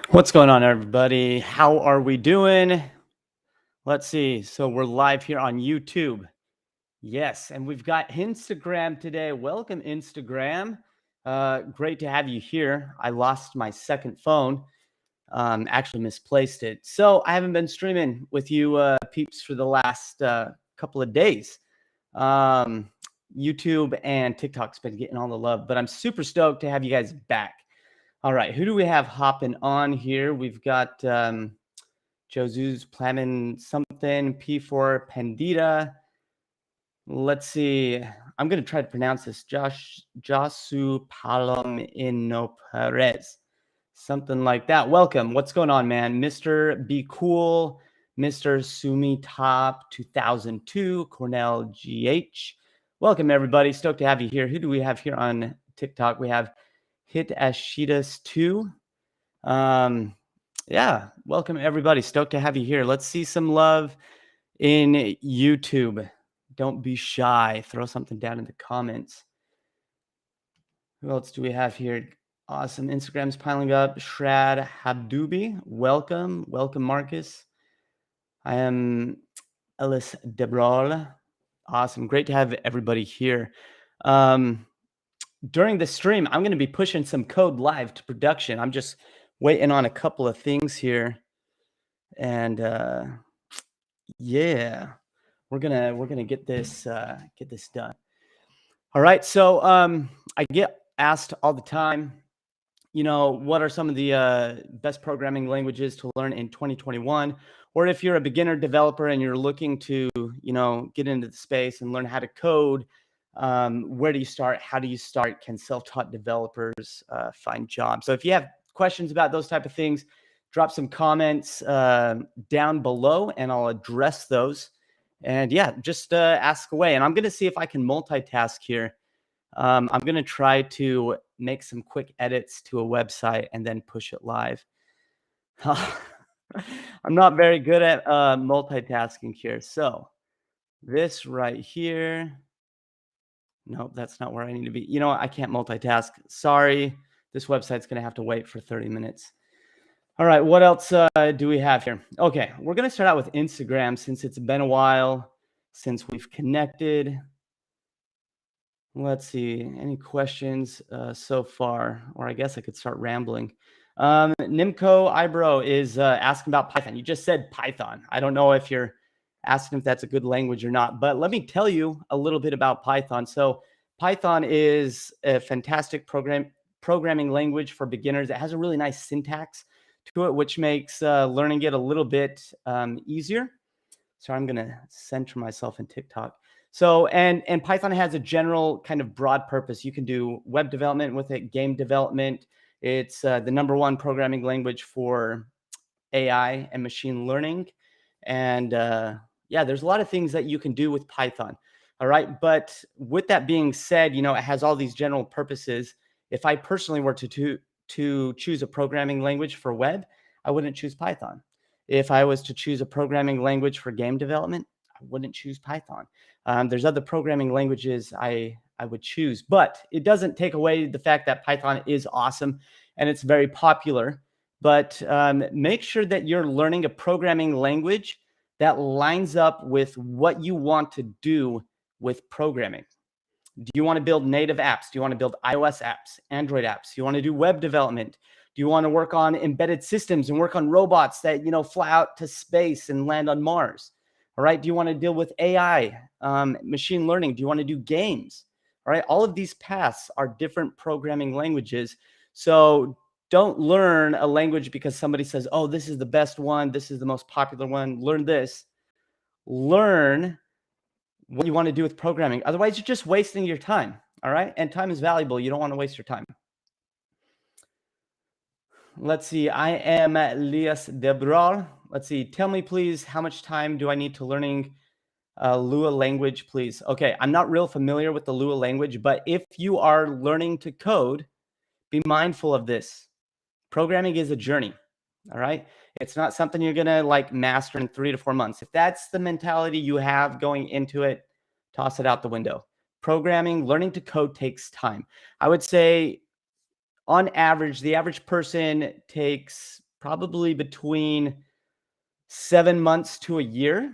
What's going on, everybody? How are we doing? Let's see. So we're live here on YouTube. Yes, and we've got Instagram today. Welcome, Instagram. Great to have you here. I lost my second phone. Actually misplaced it. So I haven't been streaming with you peeps for the last couple of days. YouTube and TikTok's been getting all the love, but I'm super stoked to have you guys back. All right, who do we have hopping on here? We've got Josu's planning something, P4 Pandita. Let's see. I'm going to try to pronounce this. Josu Palomino Perez. Something like that. Welcome. What's going on, man? Mr. Be Cool, Mr. Sumi Top 2002, Cornell GH. Welcome, everybody. Stoked to have you here. Who do we have here on TikTok? We have Hit Ashidas 2. Yeah, welcome everybody. Stoked to have you here. Let's see some love in YouTube. Don't be shy. Throw something down in the comments. Who else do we have here? Awesome. Instagram's piling up. Shrad Habdoubi. Welcome. Welcome, Marcus. I am Ellis Debrol. Awesome. Great to have everybody here. During the stream, I'm going to be pushing some code live to production. I'm just waiting on a couple of things here, and yeah, we're gonna get this done. All right. So I get asked all the time, what are some of the best programming languages to learn in 2021? Or if you're a beginner developer and you're looking to, get into the space and learn how to code, where do you start? How do you start? Can self-taught developers find jobs? So if you have questions about those type of things, drop some comments down below and I'll address those. And yeah, just ask away. And I'm going to see if I can multitask here. I'm going to try to make some quick edits to a website and then push it live. I'm not very good at multitasking here. So this right here. Nope, that's not where I need to be. You know what? I can't multitask. Sorry. This website's going to have to wait for 30 minutes. All right. What else do we have here? Okay. We're going to start out with Instagram since it's been a while since we've connected. Let's see. Any questions so far? Or I guess I could start rambling. Nimco Eyebrow is asking about Python. You just said Python. I don't know if you're asking if that's a good language or not, but let me tell you a little bit about Python. So Python is a fantastic programming language for beginners. It has a really nice syntax to it, which makes learning it a little bit easier. So I'm going to center myself in TikTok. So, and Python has a general kind of broad purpose. You can do web development with it, game development. It's the #1 programming language for AI and machine learning. And yeah, there's a lot of things that you can do with Python. All right. But with that being said, it has all these general purposes. If I personally were to choose a programming language for web, I wouldn't choose Python. If I was to choose a programming language for game development, I wouldn't choose Python. There's other programming languages I would choose, but it doesn't take away the fact that Python is awesome and it's very popular. But make sure that you're learning a programming language that lines up with what you want to do with programming. Do you want to build native apps? Do you want to build iOS apps, Android apps? Do you want to do web development? Do you want to work on embedded systems and work on robots that, fly out to space and land on Mars? All right. Do you want to deal with AI, machine learning? Do you want to do games? All right. All of these paths are different programming languages. So don't learn a language because somebody says, oh, this is the best one. This is the most popular one. Learn this. Learn what you want to do with programming. Otherwise, you're just wasting your time. All right. And time is valuable. You don't want to waste your time. Let's see. I am Elias Debral. Let's see. Tell me, please, how much time do I need to learning Lua language, please? Okay. I'm not real familiar with the Lua language, but if you are learning to code, be mindful of this. Programming is a journey. All right. It's not something you're going to master in 3 to 4 months. If that's the mentality you have going into it, toss it out the window. Programming, learning to code takes time. I would say on average, the average person takes probably between 7 months to a year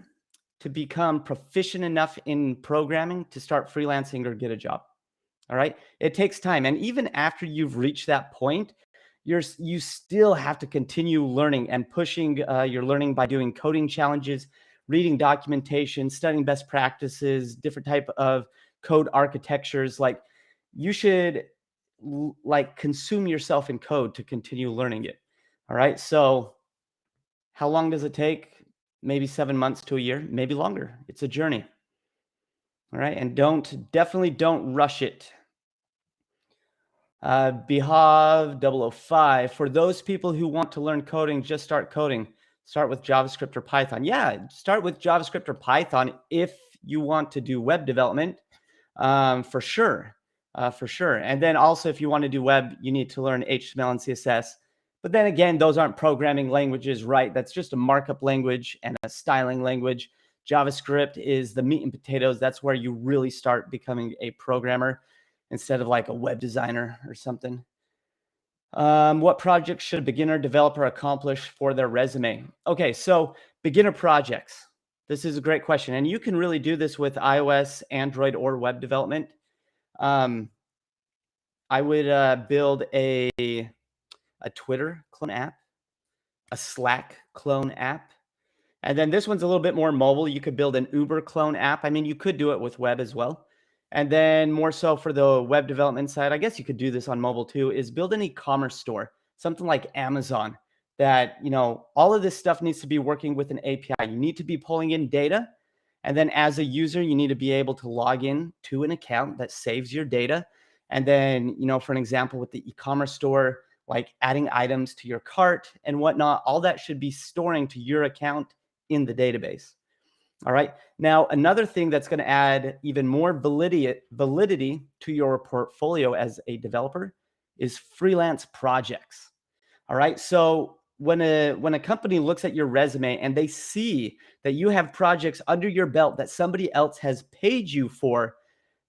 to become proficient enough in programming to start freelancing or get a job. All right. It takes time. And even after you've reached that point, you still have to continue learning and pushing your learning by doing coding challenges, reading documentation, studying best practices, different type of code architectures. Like you should like consume yourself in code to continue learning it. All right. So how long does it take? Maybe 7 months to a year, maybe longer. It's a journey. All right. And definitely don't rush it. Behav 005. For those people who want to learn coding, just start coding. Start with JavaScript or Python. Yeah, start with JavaScript or Python if you want to do web development, for sure. For sure. And then also, if you want to do web, you need to learn HTML and CSS. But then again, those aren't programming languages, right? That's just a markup language and a styling language. JavaScript is the meat and potatoes. That's where you really start becoming a programmer instead of like a web designer or something. What projects should a beginner developer accomplish for their resume? Okay, so beginner projects. This is a great question. And you can really do this with iOS, Android, or web development. I would build a Twitter clone app, a Slack clone app. And then this one's a little bit more mobile. You could build an Uber clone app. I mean, you could do it with web as well. And then more so for the web development side, I guess you could do this on mobile too, is build an e-commerce store, something like Amazon that, all of this stuff needs to be working with an API. You need to be pulling in data. And then as a user, you need to be able to log in to an account that saves your data. And then, for an example, with the e-commerce store, like adding items to your cart and whatnot, all that should be storing to your account in the database. All right. Now, another thing that's going to add even more validity to your portfolio as a developer is freelance projects. All right. So when a company looks at your resume and they see that you have projects under your belt that somebody else has paid you for,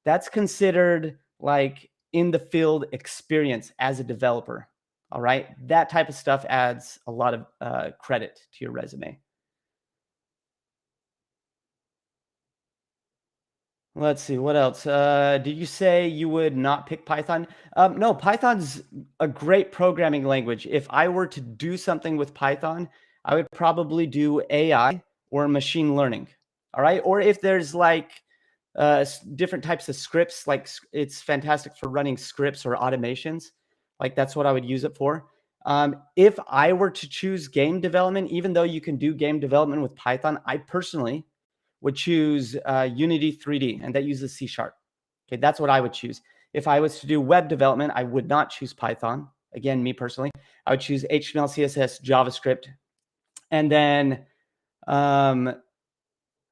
that's considered like in the field experience as a developer. All right. That type of stuff adds a lot of credit to your resume. Let's see, what else? Did you say you would not pick Python? No, Python's a great programming language. If I were to do something with Python, I would probably do AI or machine learning. All right. Or if there's like different types of scripts, like it's fantastic for running scripts or automations. Like that's what I would use it for. If I were to choose game development, even though you can do game development with Python, I personally would choose Unity 3D, and that uses C#. Okay, that's what I would choose. If I was to do web development, I would not choose Python. Again, me personally, I would choose HTML, CSS, JavaScript, and then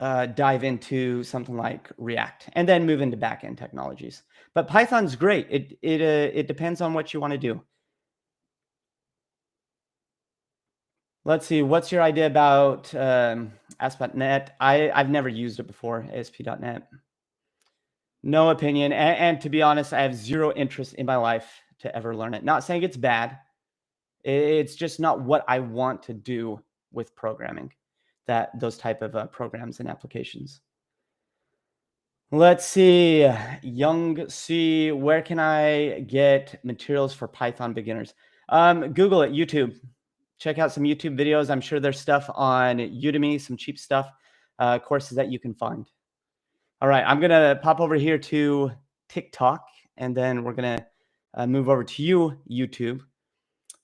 dive into something like React, and then move into backend technologies. But Python's great. It depends on what you want to do. Let's see. What's your idea about ASP.NET? I've never used it before, ASP.NET. No opinion. And to be honest, I have zero interest in my life to ever learn it. Not saying it's bad. It's just not what I want to do with programming, those type of programs and applications. Let's see. Young C, where can I get materials for Python beginners? Google it, YouTube. Check out some YouTube videos. I'm sure there's stuff on Udemy, some cheap stuff, courses that you can find. All right, I'm going to pop over here to TikTok, and then we're going to move over to YouTube.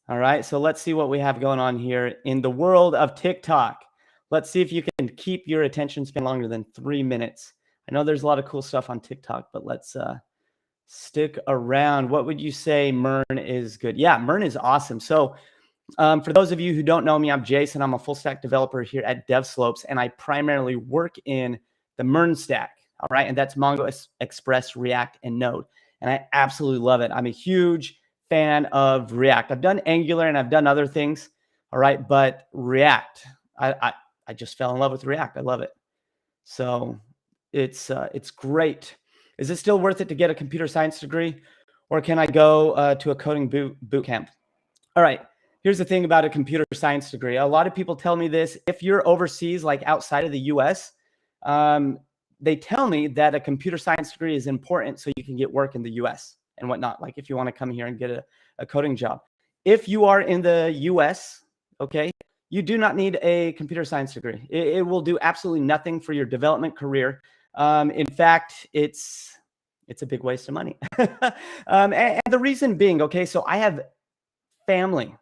All right, so let's see what we have going on here in the world of TikTok. Let's see if you can keep your attention span longer than 3 minutes. I know there's a lot of cool stuff on TikTok, but let's stick around. What would you say Mern is good? Yeah, Mern is awesome. So for those of you who don't know me, I'm Jason. I'm a full stack developer here at DevSlopes, and I primarily work in the Mern stack. All right. And that's Mongo, Express, React, and Node. And I absolutely love it. I'm a huge fan of React. I've done Angular and I've done other things. All right. But React, I just fell in love with React. I love it. So it's great. Is it still worth it to get a computer science degree? or can I go to a coding boot camp? All right. Here's the thing about a computer science degree. A lot of people tell me this. If you're overseas, like outside of the US, they tell me that a computer science degree is important so you can get work in the US and whatnot. Like if you want to come here and get a coding job. If you are in the US, okay, you do not need a computer science degree. It will do absolutely nothing for your development career. In fact, it's a big waste of money. And the reason being, okay, so I have family,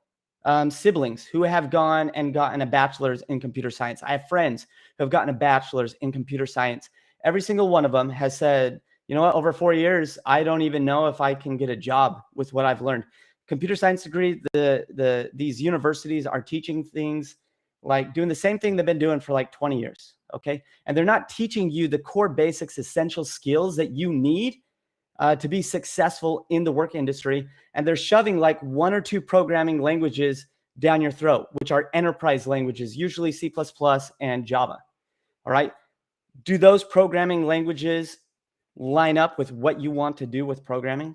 siblings who have gone and gotten a bachelor's in computer science. I have friends who have gotten a bachelor's in computer science. Every single one of them has said, you know what, over 4 years, I don't even know if I can get a job with what I've learned. Computer science degree, these universities are teaching things like doing the same thing they've been doing for like 20 years, okay? And they're not teaching you the core basics, essential skills that you need to be successful in the work industry. And they're shoving like 1 or 2 programming languages down your throat, which are enterprise languages, usually C++ and Java. All right. Do those programming languages line up with what you want to do with programming?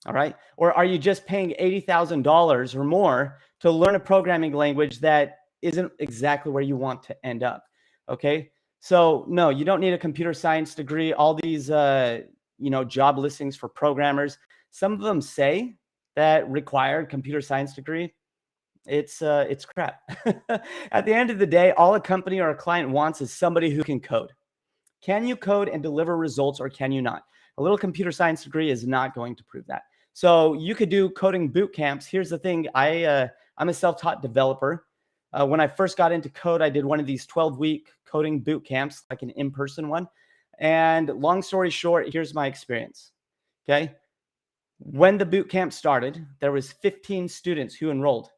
All right. Or are you just paying $80,000 or more to learn a programming language that isn't exactly where you want to end up? Okay. So no, you don't need a computer science degree. All these, job listings for programmers, some of them say that required computer science degree. It's crap. At the end of the day, all a company or a client wants is somebody who can code. Can you code and deliver results, or can you not? A little computer science degree is not going to prove that. So you could do coding boot camps. Here's the thing. I'm a self-taught developer. When I first got into code, I did one of these 12-week coding boot camps, like an in-person one. And long story short, here's my experience. Okay. When the boot camp started, there was 15 students who enrolled.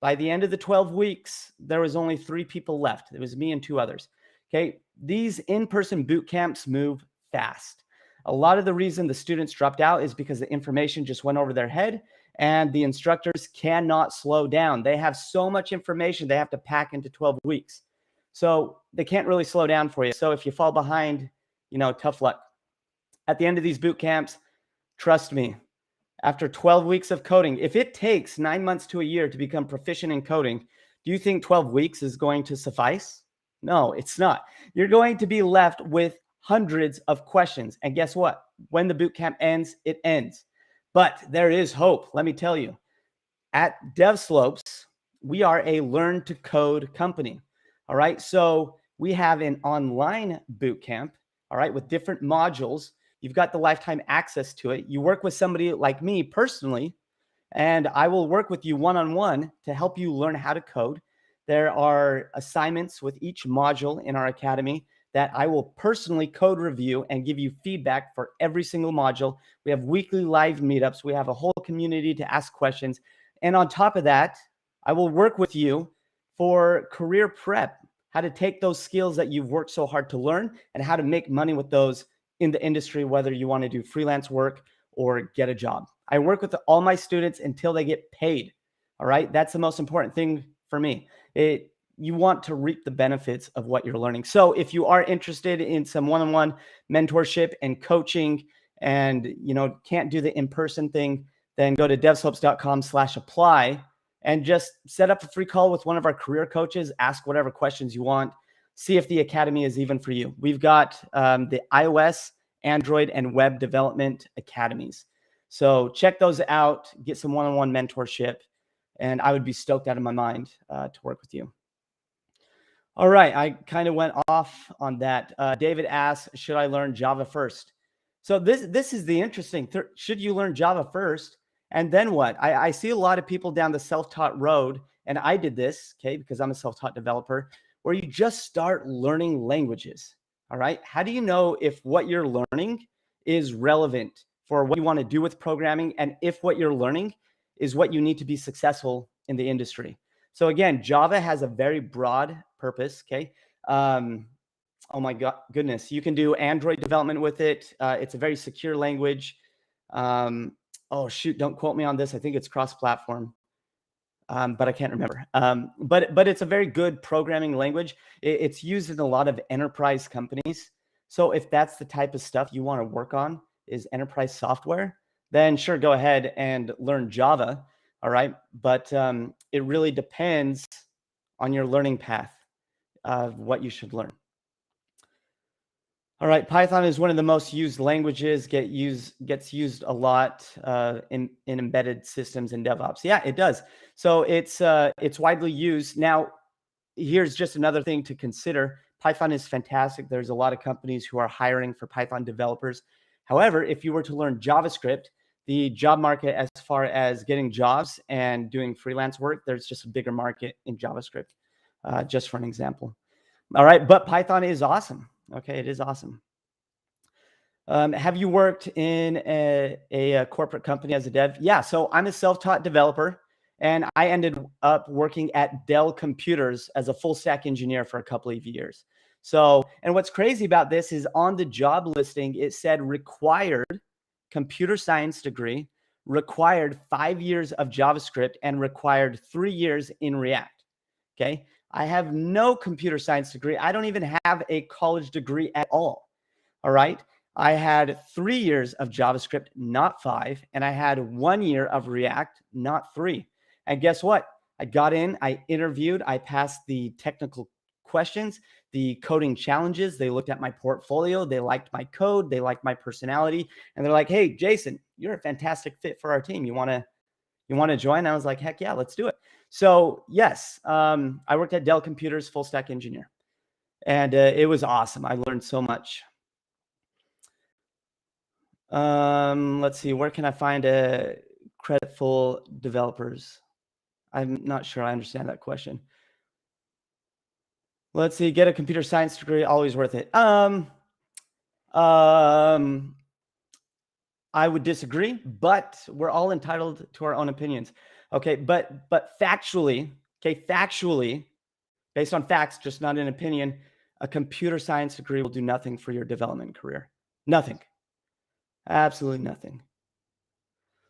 By the end of the 12 weeks, there was only 3 people left. It was me and 2 others. Okay. These in-person boot camps move fast. A lot of the reason the students dropped out is because the information just went over their head, and the instructors cannot slow down. They have so much information they have to pack into 12 weeks. So they can't really slow down for you. So if you fall behind, tough luck. At the end of these boot camps, trust me, after 12 weeks of coding, if it takes 9 months to a year to become proficient in coding, do you think 12 weeks is going to suffice? No, it's not. You're going to be left with hundreds of questions. And guess what? When the boot camp ends, it ends. But there is hope. Let me tell you, at DevSlopes, we are a learn to code company. All right. So we have an online boot camp, all right, with different modules. You've got the lifetime access to it. You work with somebody like me personally, and I will work with you one-on-one to help you learn how to code. There are assignments with each module in our academy that I will personally code review and give you feedback for every single module. We have weekly live meetups. We have a whole community to ask questions. And on top of that, I will work with you for career prep, how to take those skills that you've worked so hard to learn and how to make money with those in the industry, whether you want to do freelance work or get a job. I work with all my students until they get paid. All right. That's the most important thing for me. You want to reap the benefits of what you're learning. So if you are interested in some one-on-one mentorship and coaching and, can't do the in-person thing, then go to devslopes.com/apply and just set up a free call with one of our career coaches, ask whatever questions you want, see if the academy is even for you. We've got the iOS, Android, and web development academies. So check those out, get some one-on-one mentorship, and I would be stoked out of my mind to work with you. All right, I kind of went off on that. David asks, should I learn Java first? So this is the interesting. Should you learn Java first? And then what? I see a lot of people down the self-taught road, and I did this, okay, because I'm a self-taught developer, where you just start learning languages. All right. How do you know if what you're learning is relevant for what you want to do with programming, and if what you're learning is what you need to be successful in the industry? So again, Java has a very broad purpose. Okay. Oh my goodness. You can do Android development with it. It's a very secure language. Oh shoot, don't quote me on this. I think it's cross-platform. But I can't remember. But it's a very good programming language. It's used in a lot of enterprise companies. So if that's the type of stuff you want to work on, is enterprise software, then sure, go ahead and learn Java. All right. But it really depends on your learning path of what you should learn. All right, Python is one of the most used languages. Gets used a lot in embedded systems and DevOps. Yeah, it does. So it's widely used. Now, here's just another thing to consider. Python is fantastic. There's a lot of companies who are hiring for Python developers. However, if you were to learn JavaScript, the job market as far as getting jobs and doing freelance work, there's just a bigger market in JavaScript, just for an example. All right, but Python is awesome. Okay, it is awesome. Have you worked in a corporate company as a dev? Yeah, so I'm a self-taught developer, and I ended up working at Dell Computers as a full stack engineer for a couple of years. So, and what's crazy about this is on the job listing, it said required computer science degree, required 5 years of JavaScript, and required 3 years in React. Okay. I have no computer science degree. I don't even have a college degree at all. All right. I had 3 years of JavaScript, not 5, and I had 1 year of React, not 3. And guess what? I got in, I interviewed, I passed the technical questions, the coding challenges. They looked at my portfolio, they liked my code, they liked my personality, and they're like, "Hey, Jason, you're a fantastic fit for our team. You want to join?" I was like, "Heck yeah, let's do it." So yes, I worked at Dell Computers, full stack engineer, and it was awesome. I learned so much. Let's see. Where can I find creditful developers? I'm not sure I understand that question. Let's see. Get a computer science degree. Always worth it. I would disagree, but we're all entitled to our own opinions. Okay, but factually, based on facts, just not an opinion, a computer science degree will do nothing for your development career. Nothing. Absolutely nothing.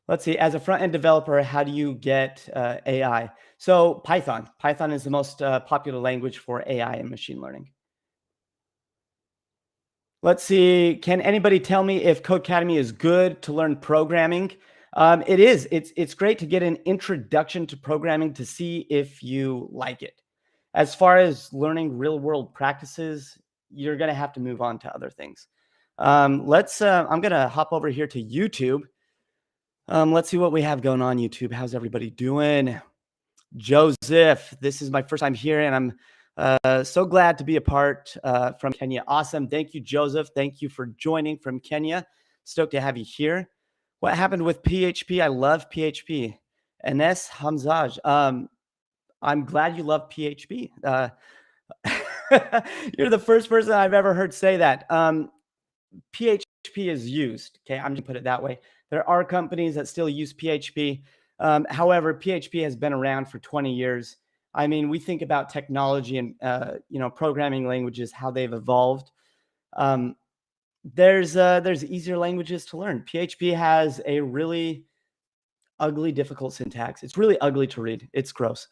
Let's see. As a front-end developer, how do you get AI? So Python. Python is the most popular language for AI and machine learning. Let's see. Can anybody tell me if Codecademy is good to learn programming? It is. It's great to get an introduction to programming to see if you like it. As far as learning real-world practices, you're going to have to move on to other things. I'm going to hop over here to YouTube. Let's see what we have going on YouTube. How's everybody doing? Joseph, this is my first time here, and I'm so glad to be a part from Kenya. Awesome. Thank you, Joseph. Thank you for joining from Kenya. Stoked to have you here. What happened with PHP? I love PHP. Enes Hamzaj. I'm glad you love PHP. You're the first person I've ever heard say that. PHP is used. Okay, I'm going to put it that way. There are companies that still use PHP. However, PHP has been around for 20 years. I mean, we think about technology and programming languages, how they've evolved. There's easier languages to learn. PHP has a really ugly, difficult syntax. It's really ugly to read. It's gross.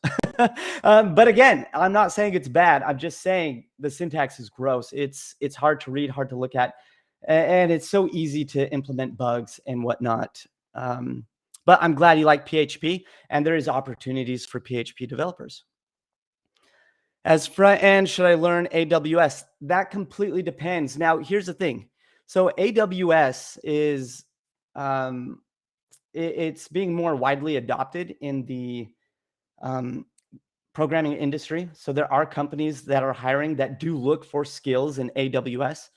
But again, I'm not saying it's bad. I'm just saying the syntax is gross. It's hard to read, hard to look at, and it's so easy to implement bugs and whatnot. But I'm glad you like PHP, and there is opportunities for PHP developers. As front end, should I learn AWS? That completely depends. Now, here's the thing. So AWS is it's being more widely adopted in the programming industry. So there are companies that are hiring that do look for skills in AWS.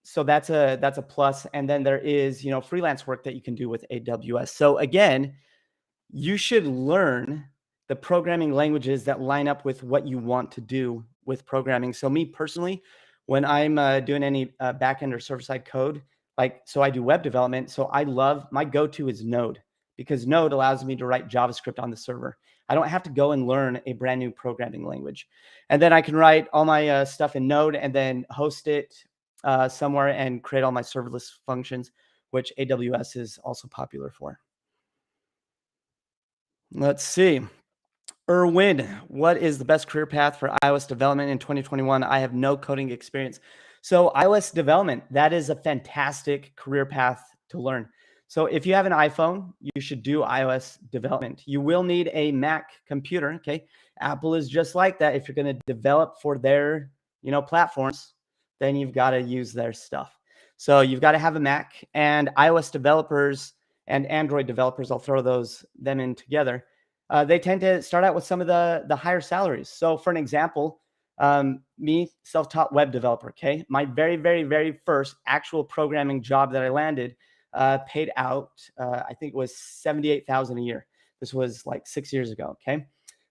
So that's a plus. And then there is, freelance work that you can do with AWS. So again, you should learn the programming languages that line up with what you want to do with programming. So me personally, when I'm doing any backend or server-side code, so I do web development. So my go-to is Node, because Node allows me to write JavaScript on the server. I don't have to go and learn a brand new programming language. And then I can write all my stuff in Node and then host it somewhere and create all my serverless functions, which AWS is also popular for. Let's see. Erwin, what is the best career path for iOS development in 2021? I have no coding experience. So iOS development, that is a fantastic career path to learn. So if you have an iPhone, you should do iOS development. You will need a Mac computer. Okay. Apple is just like that. If you're going to develop for their, platforms, then you've got to use their stuff. So you've got to have a Mac, and iOS developers and Android developers, I'll throw them in together. They tend to start out with some of the higher salaries. So for an example, me, self-taught web developer, okay? My very, very, very first actual programming job that I landed paid out, I think it was $78,000 a year. This was like 6 years ago, okay?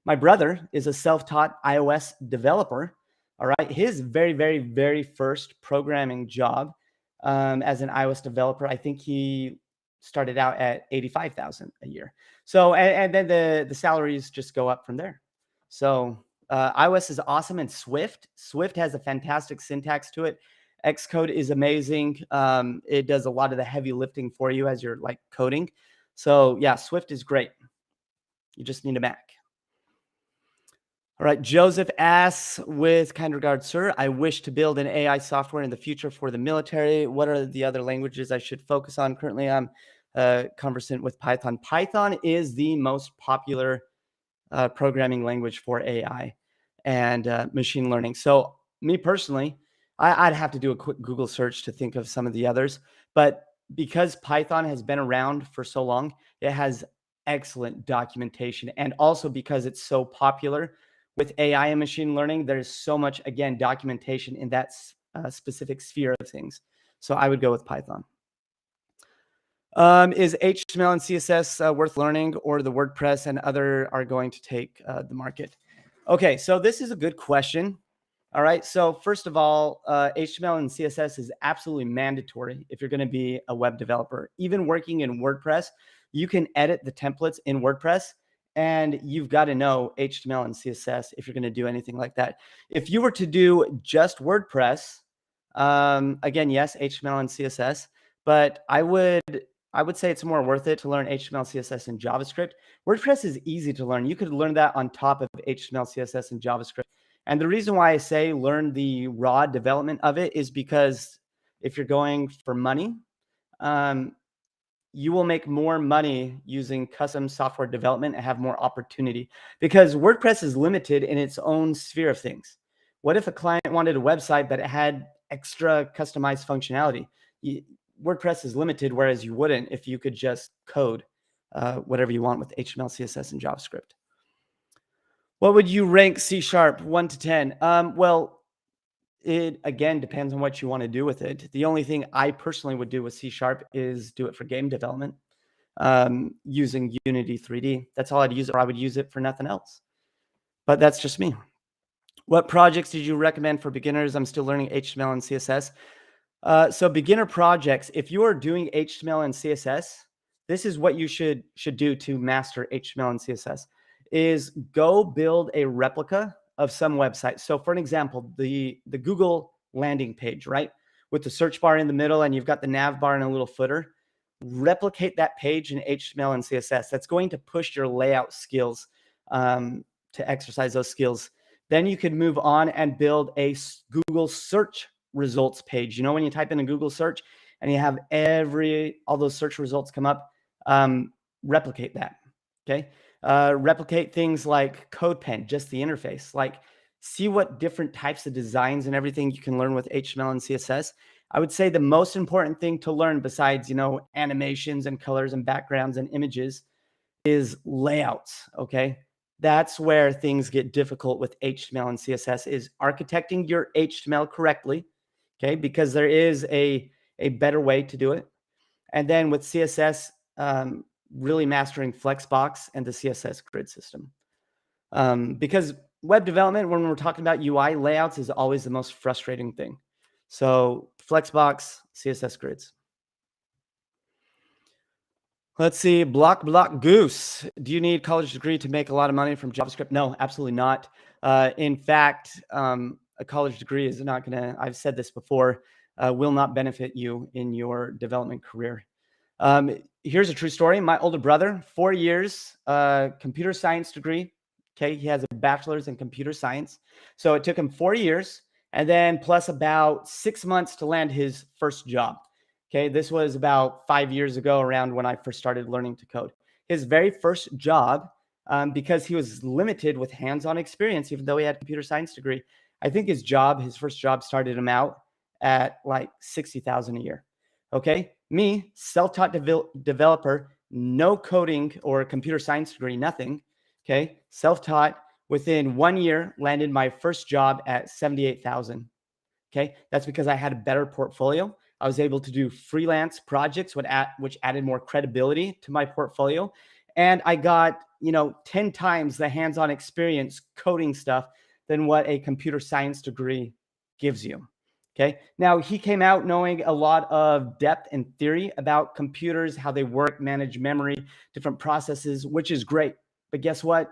My brother is a self-taught iOS developer, all right? His very, very, very first programming job as an iOS developer, I think he started out at 85,000 a year. So, and then the salaries just go up from there. So iOS is awesome, and Swift has a fantastic syntax to it. Xcode is amazing. It does a lot of the heavy lifting for you as you're like coding. So yeah, Swift is great. You just need a Mac. All right, Joseph asks, with kind regard, sir, I wish to build an AI software in the future for the military. What are the other languages I should focus on? Currently, I'm conversant with Python. Python is the most popular programming language for AI and machine learning. So me personally, I'd have to do a quick Google search to think of some of the others. But because Python has been around for so long, it has excellent documentation. And also because it's so popular with AI and machine learning, there's so much, again, documentation in that specific sphere of things. So I would go with Python. Is HTML and CSS worth learning, or the WordPress and other are going to take the market? Okay, so this is a good question. All right, so first of all, HTML and CSS is absolutely mandatory if you're going to be a web developer. Even working in WordPress, you can edit the templates in WordPress, and you've got to know HTML and CSS if you're going to do anything like that. If you were to do just WordPress, again, yes, HTML and CSS, but I would say it's more worth it to learn HTML, CSS, and JavaScript. WordPress is easy to learn. You could learn that on top of HTML, CSS, and JavaScript. And the reason why I say learn the raw development of it is because if you're going for money, you will make more money using custom software development and have more opportunity, because WordPress is limited in its own sphere of things. What if a client wanted a website but it had extra customized functionality? WordPress is limited, whereas you wouldn't if you could just code whatever you want with HTML, CSS, and JavaScript. What would you rank C# 1 to 10? Well, it again depends on what you want to do with it. The only thing I personally would do with C# is do it for game development using Unity 3D. That's all I'd use it for. I would use it for nothing else. But that's just me. What projects did you recommend for beginners? I'm still learning HTML and CSS. So beginner projects, if you are doing HTML and CSS, this is what you should do to master HTML and CSS, is go build a replica of some website. So for an example, the Google landing page, right? With the search bar in the middle, and you've got the nav bar and a little footer. Replicate that page in HTML and CSS. That's going to push your layout skills to exercise those skills. Then you can move on and build a Google search results page. You know, when you type in a Google search and you have all those search results come up, replicate that. Okay. Replicate things like CodePen, just the interface. Like, see what different types of designs and everything you can learn with HTML and CSS. I would say the most important thing to learn, besides, animations and colors and backgrounds and images, is layouts. Okay. That's where things get difficult with HTML and CSS, is architecting your HTML correctly. Okay. Because there is a better way to do it. And then with CSS, really mastering Flexbox and the CSS grid system. Because web development, when we're talking about UI layouts, is always the most frustrating thing. So Flexbox, CSS grids. Let's see, Block Goose. Do you need a college degree to make a lot of money from JavaScript? No, absolutely not. In fact, a college degree is not going to, I've said this before, will not benefit you in your development career. Here's a true story. My older brother, 4 years, computer science degree. Okay, he has a bachelor's in computer science. So it took him 4 years, and then plus about 6 months to land his first job. Okay, this was about 5 years ago, around when I first started learning to code. His very first job, because he was limited with hands-on experience, even though he had a computer science degree, I think his first job started him out at like 60,000 a year. Okay, me, self-taught developer, no coding or computer science degree, nothing. Okay, self-taught. Within 1 year, landed my first job at 78,000. Okay, that's because I had a better portfolio. I was able to do freelance projects, which added more credibility to my portfolio, and I got 10 times the hands-on experience coding stuff than what a computer science degree gives you. Okay, now he came out knowing a lot of depth and theory about computers, how they work, manage memory, different processes, which is great. But guess what?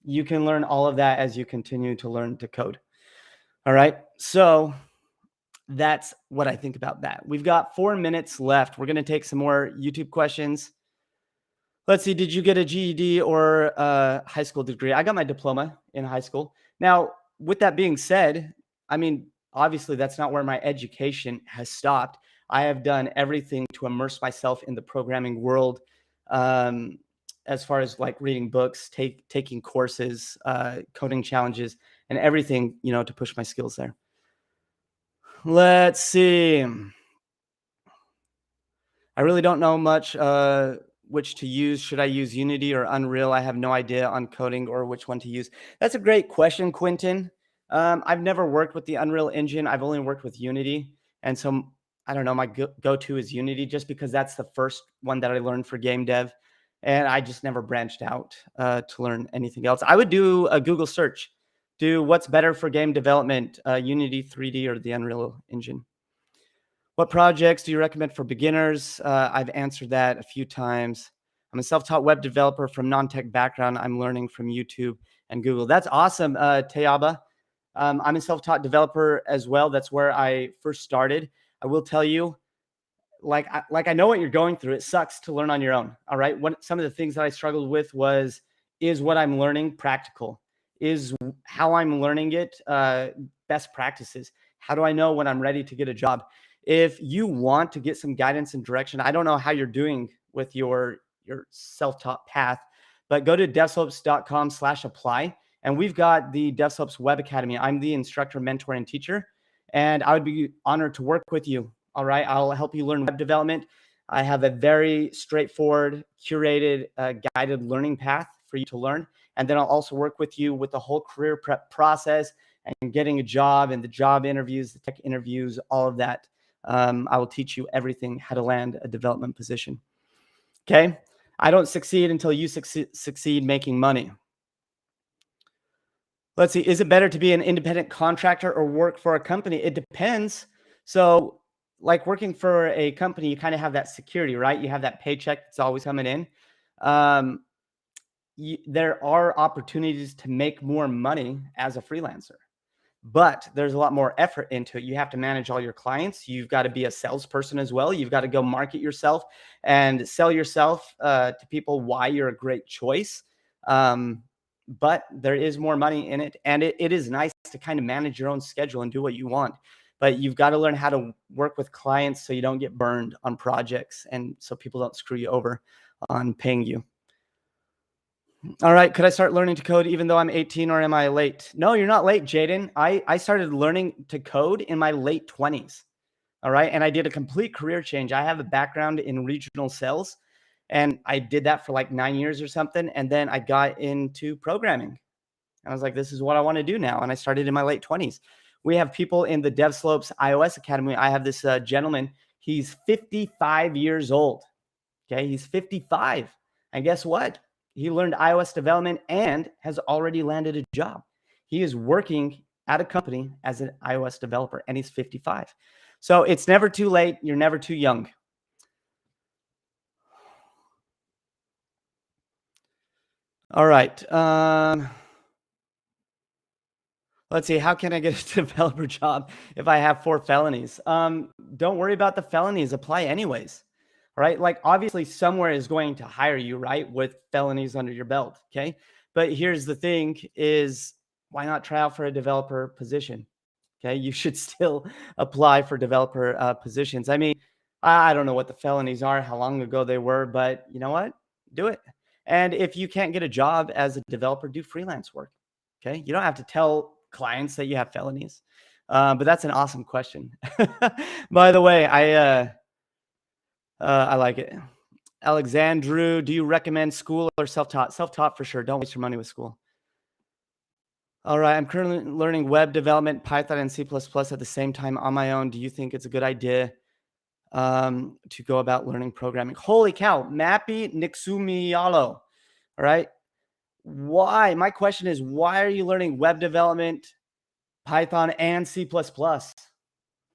You can learn all of that as you continue to learn to code. All right, so that's what I think about that. We've got 4 minutes left. We're going to take some more YouTube questions. Let's see. Did you get a GED or a high school degree? I got my diploma in high school. Now, with that being said, I mean, obviously, that's not where my education has stopped. I have done everything to immerse myself in the programming world, um, as far as like reading books, taking courses, coding challenges, and everything, to push my skills there. Let's see. I really don't know much which to use. Should I use Unity or Unreal? I have no idea on coding or which one to use. That's a great question, Quentin. I've never worked with the Unreal Engine. I've only worked with Unity. And so I don't know, my go-to is Unity just because that's the first one that I learned for game dev. And I just never branched out to learn anything else. I would do a Google search. Do what's better for game development, Unity 3D or the Unreal Engine? What projects do you recommend for beginners? I've answered that a few times. I'm a self-taught web developer from non-tech background. I'm learning from YouTube and Google. That's awesome, Tayaba. I'm a self-taught developer as well. That's where I first started. I will tell you, I know what you're going through. It sucks to learn on your own. All right. Some of the things that I struggled with is what I'm learning practical? Is how I'm learning it best practices? How do I know when I'm ready to get a job? If you want to get some guidance and direction, I don't know how you're doing with your self-taught path, but go to devslopes.com/apply. And we've got the DevSlopes Web Academy. I'm the instructor, mentor, and teacher. And I would be honored to work with you. All right. I'll help you learn web development. I have a very straightforward, curated, guided learning path for you to learn. And then I'll also work with you with the whole career prep process and getting a job and the job interviews, the tech interviews, all of that. I will teach you everything, how to land a development position. Okay. I don't succeed until you succeed making money. Let's see. Is it better to be an independent contractor or work for a company? It depends. So like working for a company, you kind of have that security, right? You have that paycheck that's always coming in. There are opportunities to make more money as a freelancer, but there's a lot more effort into it. You have to manage all your clients. You've got to be a salesperson as well. You've got to go market yourself and sell yourself to people why you're a great choice. But there is more money in it. And it is nice to kind of manage your own schedule and do what you want. But you've got to learn how to work with clients so you don't get burned on projects and so people don't screw you over on paying you. All right. Could I start learning to code even though I'm 18 or am I late? No, you're not late, Jaden. I started learning to code in my late 20s. All right. And I did a complete career change. I have a background in regional sales and I did that for like 9 years or something. And then I got into programming. And I was like, this is what I want to do now. And I started in my late 20s. We have people in the DevSlopes iOS Academy. I have this gentleman. He's 55 years old. Okay. He's 55. And guess what? He learned iOS development and has already landed a job. He is working at a company as an iOS developer and he's 55. So it's never too late. You're never too young. All right. Let's see. How can I get a developer job if I have 4 felonies? Don't worry about the felonies. Apply anyways. All right. Like obviously somewhere is going to hire you, right? With felonies under your belt. Okay. But here's the thing is why not try out for a developer position? Okay. You should still apply for developer positions. I mean, I don't know what the felonies are, how long ago they were, but you know what? Do it. And if you can't get a job as a developer, do freelance work. Okay. You don't have to tell clients that you have felonies. But that's an awesome question. By the way, I like it. Alexandru, do you recommend school or self-taught? Self-taught for sure. Don't waste your money with school. All right. I'm currently learning web development, Python, and C++ at the same time on my own. Do you think it's a good idea to go about learning programming? Holy cow. Mappy Nixumialo. All right. Why? My question is, why are you learning web development, Python, and C++?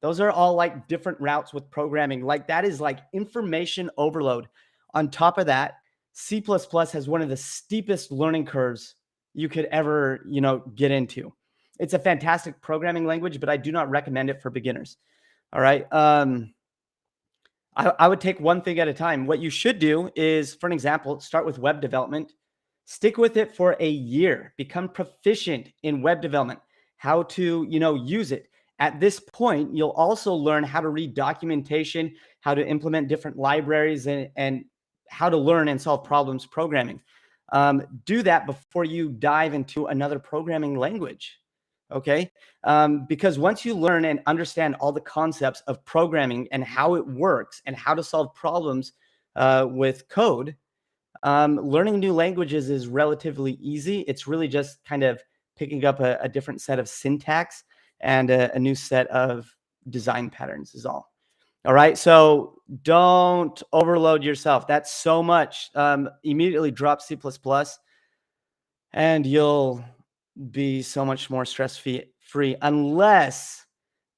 Those are all like different routes with programming. Like that is like information overload. On top of that, C++ has one of the steepest learning curves you could ever, get into. It's a fantastic programming language, but I do not recommend it for beginners. All right. I would take one thing at a time. What you should do is, for an example, start with web development. Stick with it for a year. Become proficient in web development, how to, use it. At this point, you'll also learn how to read documentation, how to implement different libraries, and how to learn and solve problems programming. Do that before you dive into another programming language. Okay. Because once you learn and understand all the concepts of programming and how it works and how to solve problems with code, learning new languages is relatively easy. It's really just kind of picking up a different set of syntax and a new set of design patterns is all. All right. So don't overload yourself. That's so much. Immediately drop C++ and you'll be so much more stress-free, unless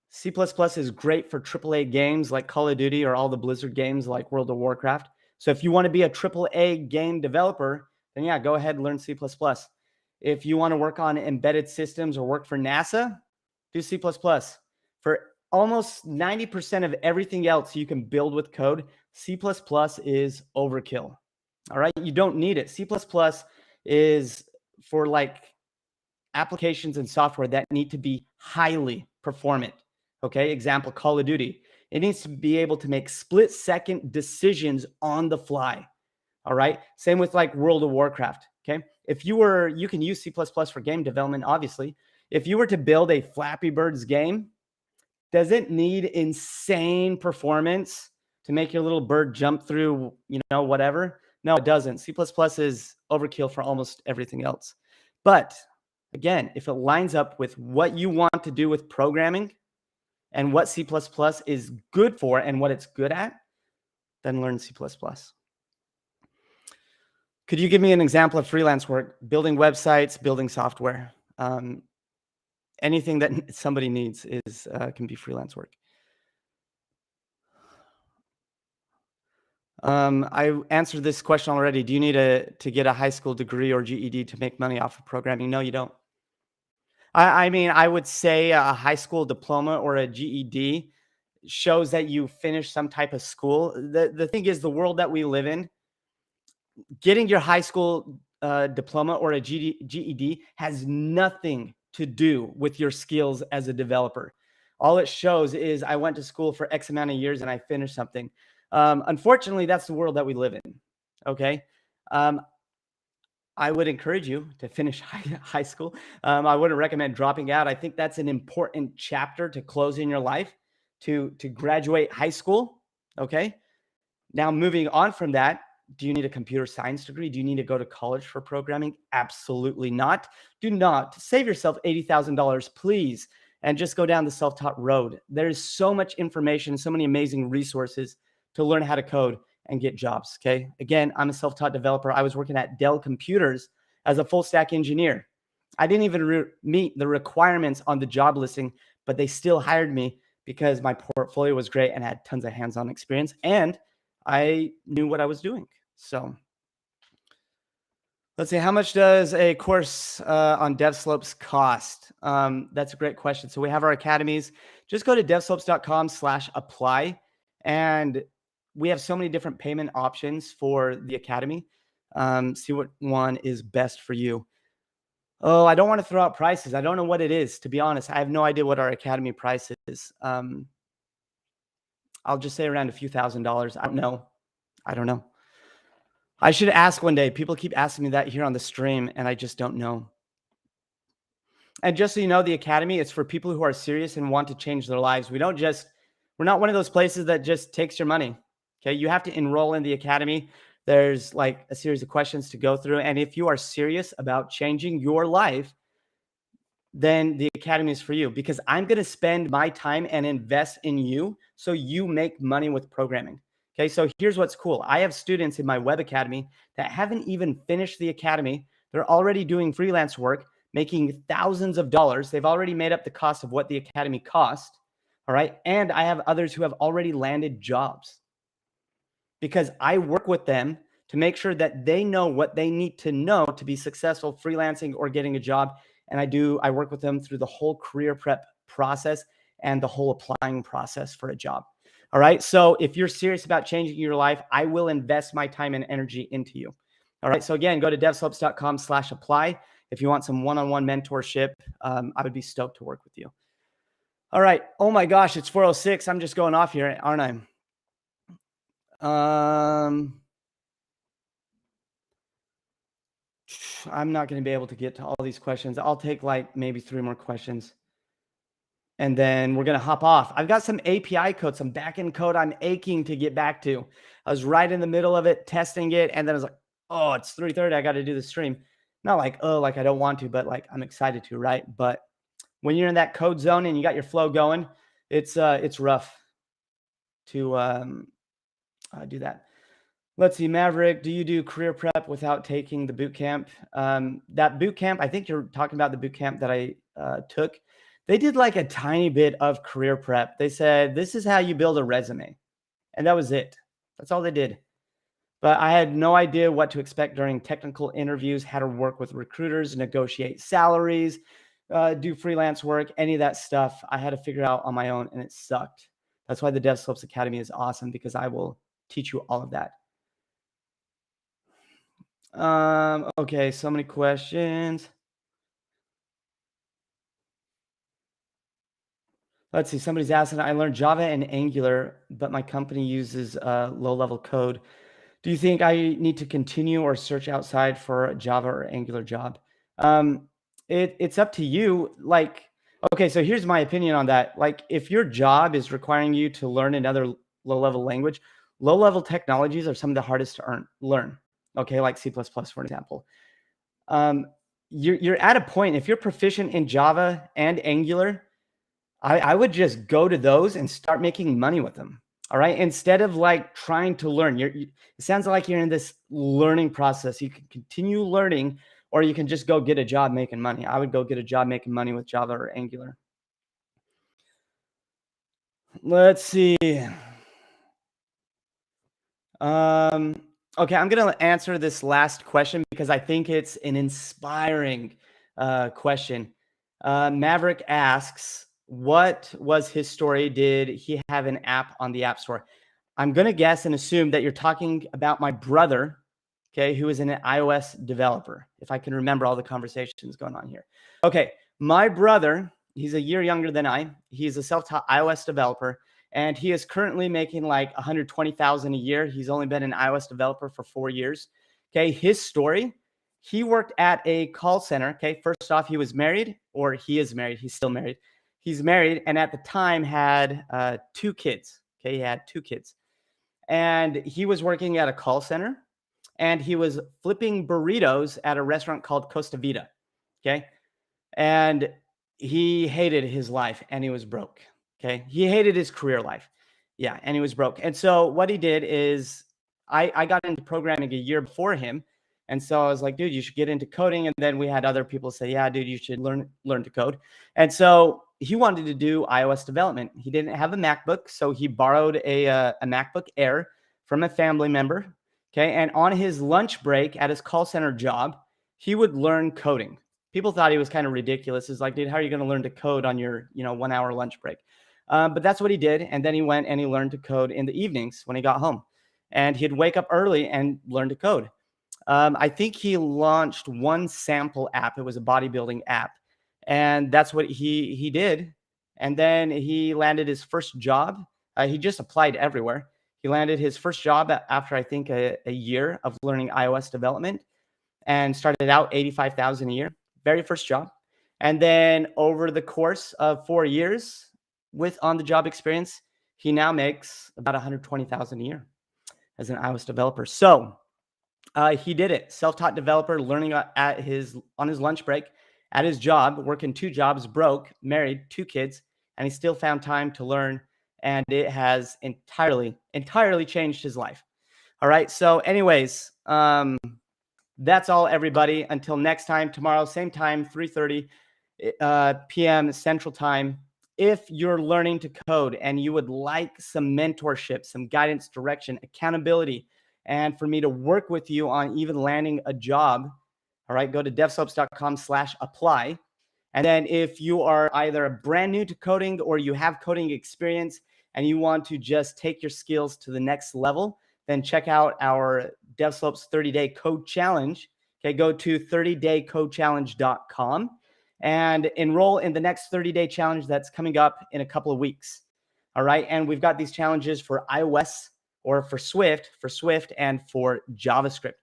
C++ is great for AAA games like Call of Duty or all the Blizzard games like World of Warcraft. So if you want to be a AAA game developer, then yeah, go ahead and learn C++. If you want to work on embedded systems or work for NASA, do C++. For almost 90% of everything else you can build with code, C++ is overkill. All right, you don't need it. C++ is for like applications and software that need to be highly performant. Okay, example, Call of Duty. It needs to be able to make split-second decisions on the fly. All right, same with like World of Warcraft. Okay, you can use C++ for game development, obviously. If you were to build a Flappy Birds game, does it need insane performance to make your little bird jump through, whatever? No, it doesn't. C++ is overkill for almost everything else. But again, if it lines up with what you want to do with programming and what C++ is good for and what it's good at, then learn C++. Could you give me an example of freelance work? Building websites, building software. Anything that somebody needs can be freelance work. I answered this question already. Do you need to get a high school degree or GED to make money off of programming? No, you don't. I mean, I would say a high school diploma or a GED shows that you finished some type of school. The thing is, the world that we live in, getting your high school diploma or a GED has nothing to do with your skills as a developer. All it shows is I went to school for X amount of years and I finished something. Unfortunately, that's the world that we live in. Okay. I would encourage you to finish high school. I wouldn't recommend dropping out. I think that's an important chapter to close in your life, to graduate high school. Okay. Now, moving on from that, do you need a computer science degree? Do you need to go to college for programming? Absolutely not. Do not save yourself $80,000, please, and just go down the self-taught road. There's so much information, so many amazing resources to learn how to code and get jobs. Okay. Again, I'm a self-taught developer. I was working at Dell Computers as a full stack engineer. I didn't even meet the requirements on the job listing, but they still hired me because my portfolio was great and had tons of hands-on experience, and I knew what I was doing. So let's see, how much does a course on DevSlopes cost? That's a great question. So we have our academies. Just go to devslopes.com/apply, and we have so many different payment options for the academy. See what one is best for you. Oh, I don't want to throw out prices. I don't know what it is, to be honest. I have no idea what our academy price is. I'll just say around a few $1,000s. I don't know. I should ask one day. People keep asking me that here on the stream, and I just don't know. And just so you know, the Academy is for people who are serious and want to change their lives. We're not one of those places that just takes your money. Okay. You have to enroll in the Academy. There's like a series of questions to go through. And if you are serious about changing your life, then the Academy is for you, because I'm going to spend my time and invest in you so you make money with programming. Okay. So here's what's cool. I have students in my web academy that haven't even finished the Academy. They're already doing freelance work, making thousands of dollars. They've already made up the cost of what the Academy cost. All right. And I have others who have already landed jobs because I work with them to make sure that they know what they need to know to be successful freelancing or getting a job. And I work with them through the whole career prep process and the whole applying process for a job. All right. So if you're serious about changing your life, I will invest my time and energy into you. All right. So again, go to devslopes.com/apply. If you want some one-on-one mentorship, I would be stoked to work with you. All right. Oh my gosh, it's 4:06. I'm just going off here, aren't I? I'm not going to be able to get to all these questions. I'll take like maybe 3 more questions, and then we're going to hop off. I've got some API code, some backend code I'm aching to get back to. I was right in the middle of it, testing it, and then I was like, oh, it's 3:30. I got to do the stream. Not like, oh, like I don't want to, but like I'm excited to, right? But when you're in that code zone and you got your flow going, it's rough to do that. Let's see, Maverick, do you do career prep without taking the boot camp? That boot camp, I think you're talking about the boot camp that I took. They did like a tiny bit of career prep. They said, this is how you build a resume. And that was it. That's all they did. But I had no idea what to expect during technical interviews, how to work with recruiters, negotiate salaries, do freelance work, any of that stuff. I had to figure out on my own, and it sucked. That's why the DevSlopes Academy is awesome, because I will teach you all of that. Okay, so many questions. Let's see, somebody's asking, I learned Java and Angular, but my company uses low-level code. Do you think I need to continue or search outside for a Java or Angular job? It's up to you. Like, okay, so here's my opinion on that. Like, if your job is requiring you to learn another low-level language, low-level technologies are some of the hardest to learn. Okay, like C++, for example. You're at a point, if you're proficient in Java and Angular, I would just go to those and start making money with them. All right. Instead of like trying to learn, it sounds like you're in this learning process. You can continue learning, or you can just go get a job making money. I would go get a job making money with Java or Angular. Let's see. Okay, I'm going to answer this last question because I think it's an inspiring question. Maverick asks, what was his story? Did he have an app on the App Store? I'm going to guess and assume that you're talking about my brother, okay, who is an iOS developer, if I can remember all the conversations going on here. Okay, my brother, he's a year younger than I. He's a self-taught iOS developer, and he is currently making like $120,000 a year. He's only been an iOS developer for 4 years. Okay, his story, he worked at a call center. Okay, first off, he was married, or he is married. He's still married. He's married, and at the time had 2 kids. Okay, he had 2 kids. And he was working at a call center, and he was flipping burritos at a restaurant called Costa Vida. Okay. And he hated his life, and he was broke. Okay. He hated his career life. Yeah. And he was broke. And so what he did is I got into programming a year before him. And so I was like, dude, you should get into coding. And then we had other people say, yeah, dude, you should learn to code. And so he wanted to do iOS development. He didn't have a MacBook, so he borrowed a MacBook Air from a family member. Okay. And on his lunch break at his call center job, he would learn coding. People thought he was kind of ridiculous. It's like, dude, how are you going to learn to code on your 1 hour lunch break? But that's what he did. And then he went and he learned to code in the evenings when he got home. And he'd wake up early and learn to code. I think he launched one sample app. It was a bodybuilding app. And that's what he did. And then he landed his first job He just applied everywhere. He landed his first job after, I think, a year of learning iOS development, and started out $85,000 a year, very first job. And then over the course of 4 years with on-the-job experience, he now makes about $120,000 a year as an iOS developer. So he did it. Self-taught developer, learning on his lunch break, at his job, working 2 jobs, broke, married, 2 kids, and he still found time to learn. And it has entirely changed his life. All right. So, anyways, that's all, everybody. Until next time, tomorrow, same time, 3:30 p.m. Central Time. If you're learning to code and you would like some mentorship, some guidance, direction, accountability, and for me to work with you on even landing a job, all right, go to devslopes.com/apply. And then if you are either brand new to coding or you have coding experience and you want to just take your skills to the next level, then check out our DevSlopes 30-day code challenge. Okay, go to 30daycodechallenge.com and enroll in the next 30-day challenge that's coming up in a couple of weeks. All right, and we've got these challenges for iOS or for Swift and for JavaScript.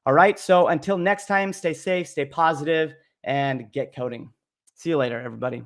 All right, so until next time, stay safe, stay positive, and get coding. See you later, everybody.